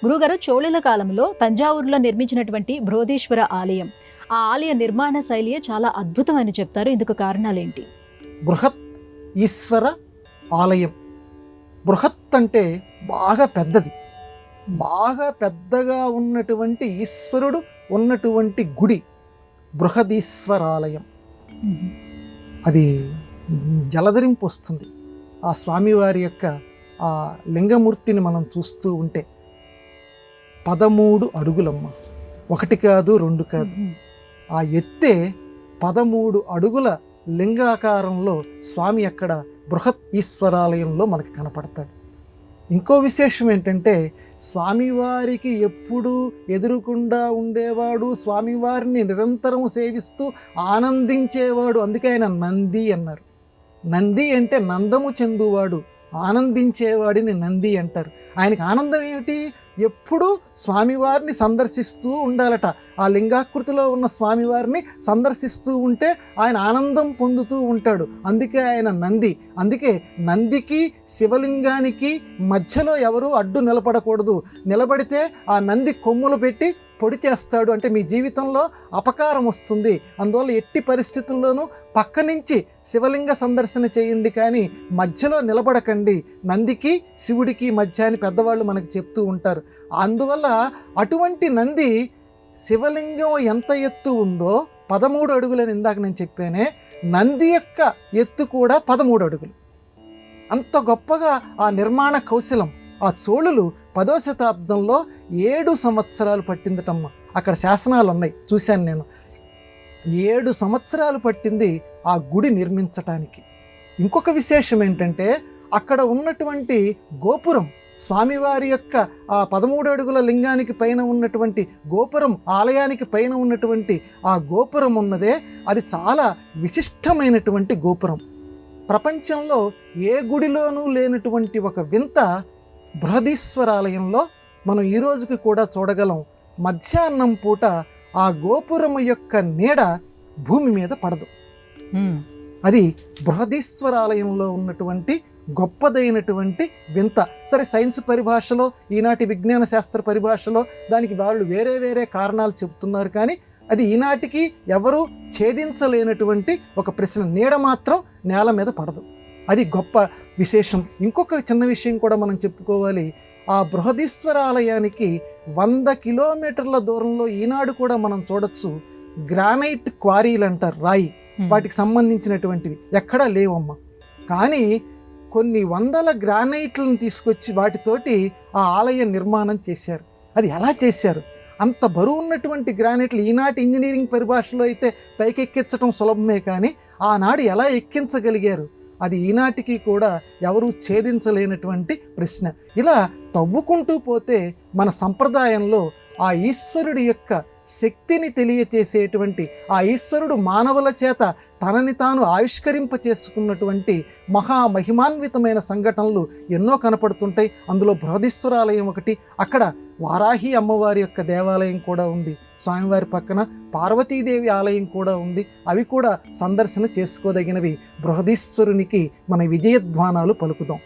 గురుగారు, చోళుల కాలంలో తంజావూరులో నిర్మించినటువంటి బృహదీశ్వర ఆలయం, ఆ ఆలయ నిర్మాణ శైలియే చాలా అద్భుతమని చెప్తారు. ఇందుకు కారణాలేంటి? బృహత్ ఈశ్వర ఆలయం. బృహత్ అంటే బాగా పెద్దది, బాగా పెద్దగా ఉన్నటువంటి ఈశ్వరుడు ఉన్నటువంటి గుడి బృహదీశ్వరాలయం. అది జలధరింపు వస్తుంది ఆ స్వామివారి యొక్క ఆ లింగమూర్తిని మనం చూస్తూ ఉంటే. 13 అడుగులమ్మ, 1 కాదు 2 కాదు, ఆ ఎత్తే 13 అడుగుల లింగాకారంలో స్వామి అక్కడ బృహత్ ఈశ్వరాలయంలో మనకి కనపడతాడు. ఇంకో విశేషం ఏంటంటే, స్వామివారికి ఎప్పుడూ ఎదురుకుండా ఉండేవాడు, స్వామివారిని నిరంతరం సేవిస్తూ ఆనందించేవాడు. అందుకే ఆయన నంది అన్నారు. నంది అంటే నందము చెందువాడు, ఆనందించేవాడిని నంది అంటారు. ఆయనకి ఆనందం ఏమిటి? ఎప్పుడూ స్వామివారిని సందర్శిస్తూ ఉండాలట. ఆ లింగాకృతిలో ఉన్న స్వామివారిని సందర్శిస్తూ ఉంటే ఆయన ఆనందం పొందుతూ ఉంటాడు. అందుకే ఆయన నంది. అందుకే నందికి శివలింగానికి మధ్యలో ఎవరు అడ్డు నిలబడకూడదు. నిలబడితే ఆ నంది కొమ్ములు పెట్టి పొడి చేస్తాడు, అంటే మీ జీవితంలో అపకారం వస్తుంది. అందువల్ల ఎట్టి పరిస్థితుల్లోనూ పక్క నుంచి శివలింగ సందర్శన చేయండి, కానీ మధ్యలో నిలబడకండి. నందికి శివుడికి మధ్య అని పెద్దవాళ్ళు మనకు చెప్తూ ఉంటారు. అందువల్ల అటువంటి నంది శివలింగం ఎంత ఎత్తు ఉందో 13 అడుగులని ఇందాక నేను చెప్పానే, నంది యొక్క ఎత్తు కూడా 13 అడుగులు. అంత గొప్పగా ఆ నిర్మాణ కౌశలం. ఆ చోళులు 10వ శతాబ్దంలో 7 సంవత్సరాలు పట్టిందటమ్మ. అక్కడ శాసనాలు ఉన్నాయి, చూశాను నేను. 7 సంవత్సరాలు పట్టింది ఆ గుడి నిర్మించటానికి. ఇంకొక విశేషం ఏంటంటే, అక్కడ ఉన్నటువంటి గోపురం, స్వామివారి యొక్క ఆ 13 అడుగుల లింగానికి పైన ఉన్నటువంటి గోపురం, ఆలయానికి పైన ఉన్నటువంటి ఆ గోపురం ఉన్నదే, అది చాలా విశిష్టమైనటువంటి గోపురం. ప్రపంచంలో ఏ గుడిలోనూ లేనటువంటి ఒక వింత బృహదీశ్వరాలయంలో మనం ఈ రోజుకి కూడా చూడగలం. మధ్యాహ్నం పూట ఆ గోపురం యొక్క నీడ భూమి మీద పడదు. అది బృహదీశ్వరాలయంలో ఉన్నటువంటి గొప్పదైనటువంటి వింత. సరే, సైన్స్ పరిభాషలో, ఈనాటి విజ్ఞాన శాస్త్ర పరిభాషలో దానికి వాళ్ళు వేరే వేరే కారణాలు చెబుతున్నారు, కానీ అది ఈనాటికి ఎవరూ ఛేదించలేనటువంటి ఒక ప్రశ్న. నీడ మాత్రం నేల మీద పడదు. అది గొప్ప విశేషం. ఇంకొక చిన్న విషయం కూడా మనం చెప్పుకోవాలి. ఆ బృహదీశ్వరాలయానికి 100 కిలోమీటర్ల దూరంలో ఈనాడు కూడా మనం చూడొచ్చు గ్రానైట్ క్వారీలు అంటారు, రాయి, వాటికి సంబంధించినటువంటివి ఎక్కడా లేవమ్మా. కానీ కొన్ని వందల గ్రానైట్లను తీసుకొచ్చి వాటితోటి ఆ ఆలయ నిర్మాణం చేశారు. అది ఎలా చేశారు? అంత బరువు ఉన్నటువంటి గ్రానైట్లు ఈనాటి ఇంజనీరింగ్ పరిభాషలో అయితే పైకెక్కించడం సులభమే, కానీ ఆనాడు ఎలా ఎక్కించగలిగారు? అది ఈనాటికి కూడా ఎవరూ ఛేదించలేనటువంటి ప్రశ్న. ఇలా తవ్వుకుంటూ పోతే మన సంప్రదాయంలో ఆ ఈశ్వరుడి యొక్క శక్తిని తెలియచేసేటువంటి, ఆ ఈశ్వరుడు మానవుల చేత తనని తాను ఆవిష్కరింప చేసుకున్నటువంటి మహామహిమాన్వితమైన సంఘటనలు ఎన్నో కనపడుతుంటాయి. అందులో బృహదీశ్వరాలయం ఒకటి. అక్కడ వారాహి అమ్మవారి యొక్క దేవాలయం కూడా ఉంది. స్వామివారి పక్కన పార్వతీదేవి ఆలయం కూడా ఉంది. అవి కూడా సందర్శన చేసుకోదగినవి. బృహదీశ్వరునికి మన విజయధ్వానాలు పలుకుదాం.